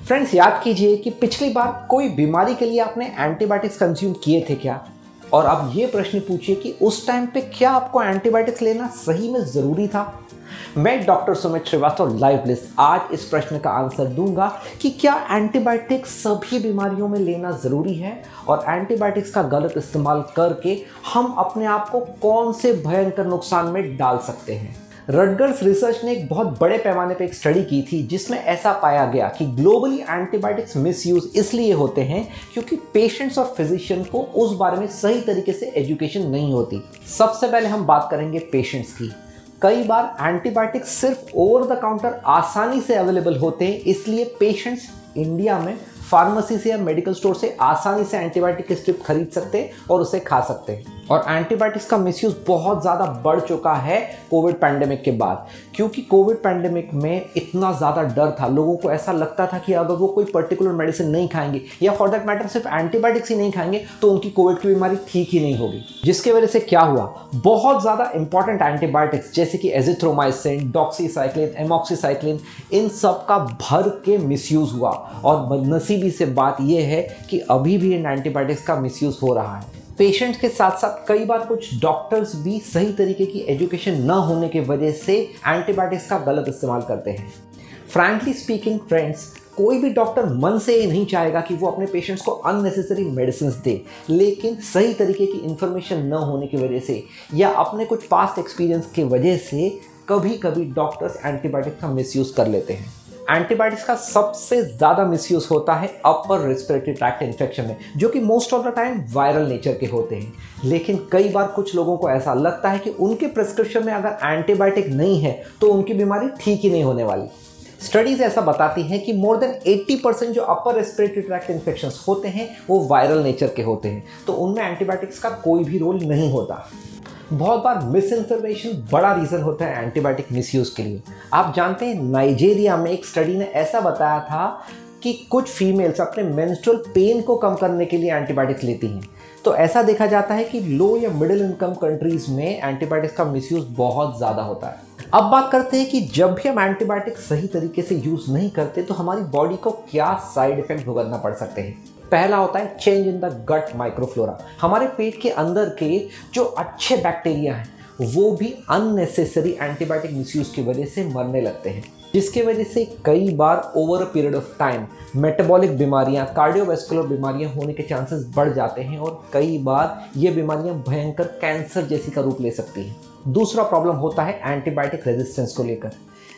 Friends, याद कीजिए कि पिछली बार कोई बीमारी के लिए आपने एंटीबायोटिक्स कंज्यूम किए थे क्या? और अब ये प्रश्न पूछिए कि उस टाइम पे क्या आपको एंटीबायोटिक्स लेना सही में ज़रूरी था? मैं doctor Sumit Srivastava live list आज इस प्रश्न का आंसर दूंगा कि क्या एंटीबायोटिक्स सभी बीमारियों में लेना ज़रूरी है और एंटीबायोटिक्स का गलत इस्तेमाल करके हम अपने आप को कौन से भयंकर नुकसान में डाल सकते हैं। रटगर्स रिसर्च ने एक बहुत बड़े पैमाने पर एक स्टडी की थी जिसमें ऐसा पाया गया कि ग्लोबली एंटीबायोटिक्स मिसयूज इसलिए होते हैं क्योंकि पेशेंट्स और फिजिशियन को उस बारे में सही तरीके से एजुकेशन नहीं होती। सबसे पहले हम बात करेंगे पेशेंट्स की। कई बार एंटीबायोटिक्स सिर्फ ओवर द काउंटर आसानी से अवेलेबल होते हैं, इसलिए पेशेंट्स इंडिया में फार्मेसी से या मेडिकल स्टोर से आसानी से एंटीबायोटिक की स्ट्रिप खरीद सकते हैं और उसे खा सकते हैं। और एंटीबायोटिक्स का मिसयूज बहुत ज़्यादा बढ़ चुका है कोविड पैंडेमिक के बाद, क्योंकि कोविड पैंडेमिक में इतना ज़्यादा डर था, लोगों को ऐसा लगता था कि अगर वो कोई पर्टिकुलर मेडिसिन नहीं खाएंगे या फॉर दैट मैटर सिर्फ एंटीबायोटिक्स ही नहीं खाएंगे तो उनकी कोविड की बीमारी ठीक ही नहीं होगी। जिसकी वजह से क्या हुआ, बहुत ज़्यादा इंपॉर्टेंट एंटीबायोटिक्स जैसे कि एजिथ्रोमाइसिन, डॉक्सीसाइक्लिन, एमॉक्सीसाइक्लिन, इन सब का भर के मिसयूज हुआ। और बदनसीबी से बात यह है कि अभी भी इन एंटीबायोटिक्स का मिसयूज हो रहा है। पेशेंट्स के साथ साथ कई बार कुछ डॉक्टर्स भी सही तरीके की एजुकेशन न होने की वजह से एंटीबायोटिक्स का गलत इस्तेमाल करते हैं। फ्रैंकली स्पीकिंग फ्रेंड्स, कोई भी डॉक्टर मन से ये नहीं चाहेगा कि वो अपने पेशेंट्स को अननेसेसरी मेडिसिन दे, लेकिन सही तरीके की इंफॉर्मेशन न होने की वजह से या अपने कुछ पास्ट एक्सपीरियंस की वजह से कभी कभी डॉक्टर्स एंटीबायोटिक का मिसयूज कर लेते हैं। एंटीबायोटिक्स का सबसे ज़्यादा मिसयूज होता है अपर रेस्पिरेटरी ट्रैक्ट इन्फेक्शन में, जो कि most of the time viral nature के होते हैं। लेकिन कई बार कुछ लोगों को ऐसा लगता है कि उनके प्रिस्क्रिप्शन में अगर एंटीबायोटिक नहीं है तो उनकी बीमारी ठीक ही नहीं होने वाली। स्टडीज ऐसा बताती हैं कि मोर देन 80% जो अपर रेस्पिरेटरी ट्रैक्ट इन्फेक्शंस होते हैं वो वायरल नेचर के होते हैं, तो उनमें एंटीबायोटिक्स का कोई भी रोल नहीं होता। बहुत बार मिस इन्फॉर्मेशन बड़ा रीज़न होता है एंटीबायोटिक मिसयूज़ के लिए। आप जानते हैं, नाइजीरिया में एक स्टडी ने ऐसा बताया था कि कुछ फीमेल्स अपने मेंस्ट्रुअल पेन को कम करने के लिए एंटीबायोटिक्स लेती हैं। तो ऐसा देखा जाता है कि लो या मिडिल इनकम कंट्रीज़ में एंटीबायोटिक्स का मिसयूज़ बहुत ज़्यादा होता है। अब बात करते हैं कि जब भी हम एंटीबायोटिक सही तरीके से यूज़ नहीं करते तो हमारी बॉडी को क्या साइड इफ़ेक्ट भुगतना पड़ सकते हैं। पहला होता है change in the gut microflora. हमारे पेट के अंदर के जो अच्छे बैक्टीरिया हैं वो भी अननेसेसरी एंटीबायोटिक मिसयूज की वजह से मरने लगते हैं, जिसकी वजह से कई बार over a period of time metabolic बीमारियां, कार्डियोवैस्कुलर बीमारियां होने के चांसेस बढ़ जाते हैं और कई बार ये बीमारियां भयंकर कैंसर जैसी का रूप ले सकती हैं। दूसरा प्रॉब्लम होता है एंटीबायोटिक रेजिस्टेंस को लेकर।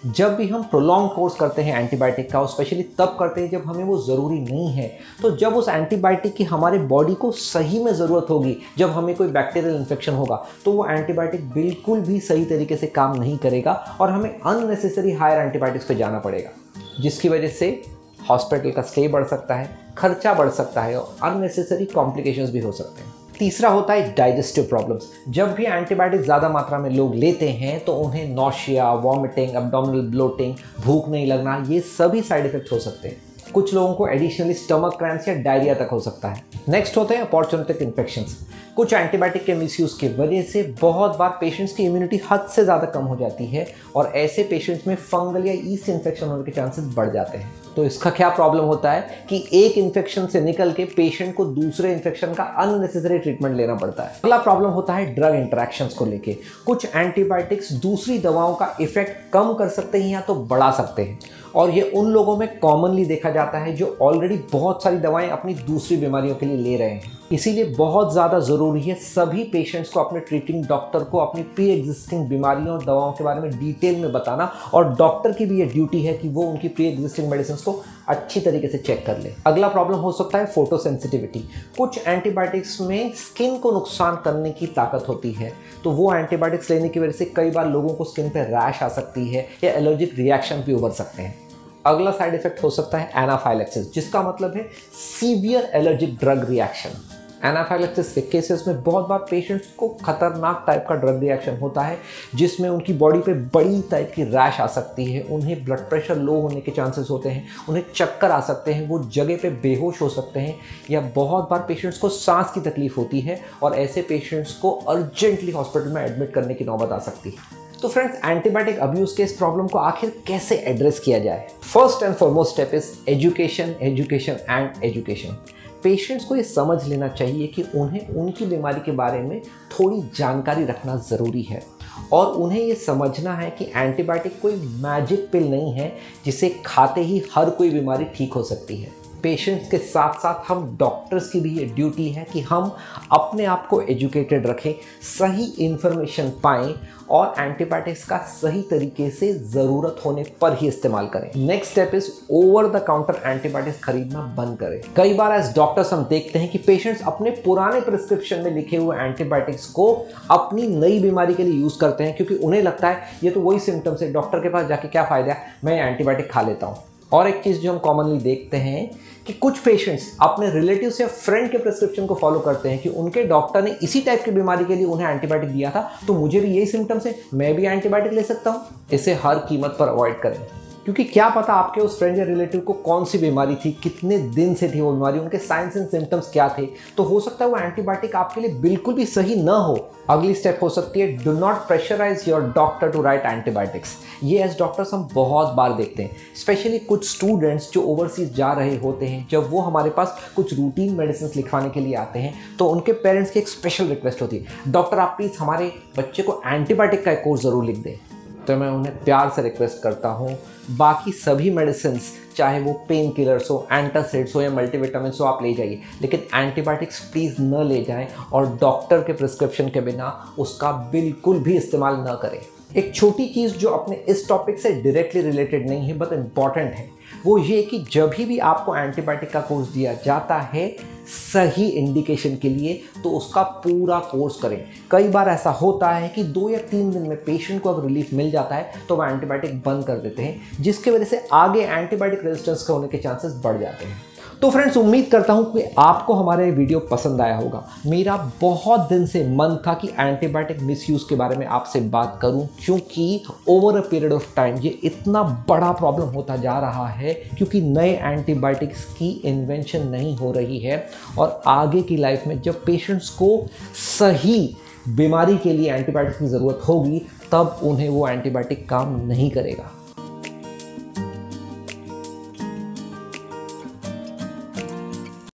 जब भी हम प्रोलॉन्ग कोर्स करते हैं एंटीबायोटिक का, स्पेशली तब करते हैं जब हमें वो ज़रूरी नहीं है, तो जब उस एंटीबायोटिक की हमारे बॉडी को सही में ज़रूरत होगी, जब हमें कोई बैक्टीरियल इन्फेक्शन होगा, तो वो एंटीबायोटिक बिल्कुल भी सही तरीके से काम नहीं करेगा और हमें अननेसेसरी हायर एंटीबायोटिक्स पे जाना पड़ेगा, जिसकी वजह से हॉस्पिटल का स्टे बढ़ सकता है, खर्चा बढ़ सकता है और अननेसेसरी कॉम्प्लिकेशंस भी हो सकते हैं। तीसरा होता है डाइजेस्टिव प्रॉब्लम्स। जब भी एंटीबायोटिक ज़्यादा मात्रा में लोग लेते हैं तो उन्हें नॉशिया, वॉमिटिंग, एब्डोमिनल ब्लोटिंग, भूख नहीं लगना, ये सभी साइड इफेक्ट हो सकते हैं। कुछ लोगों को एडिशनली स्टमक क्रैम्प्स या डायरिया तक हो सकता है। नेक्स्ट होते हैं अपॉर्चुनिटिक इन्फेक्शंस। कुछ एंटीबायोटिक के मिसयूज़ की वजह से बहुत बार पेशेंट्स की इम्यूनिटी हद से ज़्यादा कम हो जाती है और ऐसे पेशेंट्स में फंगल या ईस्ट इन्फेक्शन होने के चांसेस बढ़ जाते हैं। तो इसका क्या प्रॉब्लम होता है कि एक इन्फेक्शन से निकल के पेशेंट को दूसरे इन्फेक्शन का अननेसेसरी ट्रीटमेंट लेना पड़ता है। अगला प्रॉब्लम होता है ड्रग इंटरेक्शंस को लेके। कुछ एंटीबायोटिक्स दूसरी दवाओं का इफेक्ट कम कर सकते हैं या तो बढ़ा सकते हैं, और ये उन लोगों में कॉमनली देखा जाता है जो ऑलरेडी बहुत सारी दवाएं अपनी दूसरी बीमारियों के लिए ले रहे हैं। इसीलिए बहुत ज़्यादा ज़रूरी है सभी पेशेंट्स को अपने ट्रीटिंग डॉक्टर को अपनी प्री एग्जिस्टिंग बीमारियों और दवाओं के बारे में डिटेल में बताना, और डॉक्टर की भी ये ड्यूटी है कि वो उनकी प्री एग्जिस्टिंग मेडिसिन को अच्छी तरीके से चेक कर ले। अगला प्रॉब्लम हो सकता है फोटोसेंसिटिविटी। कुछ एंटीबायोटिक्स में स्किन को नुकसान करने की ताकत होती है, तो वो एंटीबायोटिक्स लेने की वजह से कई बार लोगों को स्किन पर रैश आ सकती है या एलर्जिक रिएक्शन भी उभर सकते हैं। अगला साइड इफेक्ट हो सकता है एनाफाइलेक्सिस, जिसका मतलब है severe allergic drug reaction. Anaphylaxis के केसेस में बहुत बार पेशेंट्स को खतरनाक टाइप का ड्रग रिएक्शन होता है, जिसमें उनकी बॉडी पे बड़ी टाइप की रैश आ सकती है, उन्हें ब्लड प्रेशर लो होने के चांसेस होते हैं, उन्हें चक्कर आ सकते हैं, वो जगह पे बेहोश हो सकते हैं, या बहुत बार पेशेंट्स को सांस की तकलीफ होती है और ऐसे पेशेंट्स को अर्जेंटली हॉस्पिटल में एडमिट करने की नौबत आ सकती है। तो फ्रेंड्स, एंटीबायोटिक अब्यूज के इस प्रॉब्लम को आखिर कैसे एड्रेस किया जाए? First and foremost step is education, education and education. Patients को ये समझ लेना चाहिए कि उन्हें उनकी बीमारी के बारे में थोड़ी जानकारी रखना ज़रूरी है और उन्हें ये समझना है कि एंटीबायोटिक कोई मैजिक पिल नहीं है जिसे खाते ही हर कोई बीमारी ठीक हो सकती है। पेशेंट्स के साथ साथ हम डॉक्टर्स की भी ये ड्यूटी है कि हम अपने आप को एजुकेटेड रखें, सही इन्फॉर्मेशन पाएं और एंटीबायोटिक्स का सही तरीके से ज़रूरत होने पर ही इस्तेमाल करें। Next step is over the counter antibiotics खरीदना बंद करें। कई बार एज डॉक्टर्स हम देखते हैं कि पेशेंट्स अपने पुराने प्रिस्क्रिप्शन में लिखे हुए एंटीबायोटिक्स को अपनी नई बीमारी के लिए यूज़ करते हैं क्योंकि उन्हें लगता है ये तो वही सिम्टम्स है, डॉक्टर के पास जाके क्या फ़ायदा है, मैं एंटीबायोटिक खा लेता हूँ। और एक चीज़ जो हम कॉमनली देखते हैं कि कुछ पेशेंट्स अपने रिलेटिव्स या फ्रेंड के प्रिस्क्रिप्शन को फॉलो करते हैं कि उनके डॉक्टर ने इसी टाइप की बीमारी के लिए उन्हें एंटीबायोटिक दिया था, तो मुझे भी यही सिम्टम्स है, मैं भी एंटीबायोटिक ले सकता हूँ। इसे हर कीमत पर अवॉइड करें क्योंकि क्या पता आपके उस फ्रेंड या रिलेटिव को कौन सी बीमारी थी, कितने दिन से थी वो बीमारी, उनके साइंस एंड सिम्टम्स क्या थे, तो हो सकता है वो एंटीबायोटिक आपके लिए बिल्कुल भी सही ना हो। अगली स्टेप हो सकती है do not pressurise your doctor to write antibiotics. ये एज डॉक्टर्स हम बहुत बार देखते हैं, स्पेशली कुछ स्टूडेंट्स जो ओवरसीज जा रहे होते हैं, जब वो हमारे पास कुछ रूटीन मेडिसिन लिखवाने के लिए आते हैं तो उनके पेरेंट्स की एक स्पेशल रिक्वेस्ट होती है, डॉक्टर आप प्लीज़ हमारे बच्चे को एंटीबायोटिक का एक कोर्स ज़रूर लिख दें। तो मैं उन्हें प्यार से रिक्वेस्ट करता हूँ, बाकी सभी मेडिसिन्स चाहे वो पेन किलर्स हो, एंटासिड्स हो या मल्टीविटामिन्स हो, आप ले जाइए, लेकिन एंटीबायोटिक्स प्लीज़ न ले जाएं और डॉक्टर के प्रिस्क्रिप्शन के बिना उसका बिल्कुल भी इस्तेमाल न करें। एक छोटी चीज़ जो अपने इस टॉपिक से डायरेक्टली रिलेटेड नहीं है बट इम्पॉर्टेंट है, वो ये कि जब भी आपको एंटीबायोटिक का कोर्स दिया जाता है सही इंडिकेशन के लिए तो उसका पूरा कोर्स करें। कई बार ऐसा होता है कि 2 या 3 दिन में पेशेंट को अगर रिलीफ मिल जाता है तो वह एंटीबायोटिक बंद कर देते हैं, जिसकी वजह से आगे एंटीबायोटिक रेजिस्टेंस के होने के चांसेस बढ़ जाते हैं। तो फ्रेंड्स, उम्मीद करता हूं कि आपको हमारा ये वीडियो पसंद आया होगा। मेरा बहुत दिन से मन था कि एंटीबायोटिक मिसयूज़ के बारे में आपसे बात करूं क्योंकि over a period of time ये इतना बड़ा प्रॉब्लम होता जा रहा है क्योंकि नए एंटीबायोटिक्स की इन्वेंशन नहीं हो रही है और आगे की लाइफ में जब पेशेंट्स को सही बीमारी के लिए एंटीबायोटिक्स की ज़रूरत होगी तब उन्हें वो एंटीबायोटिक काम नहीं करेगा।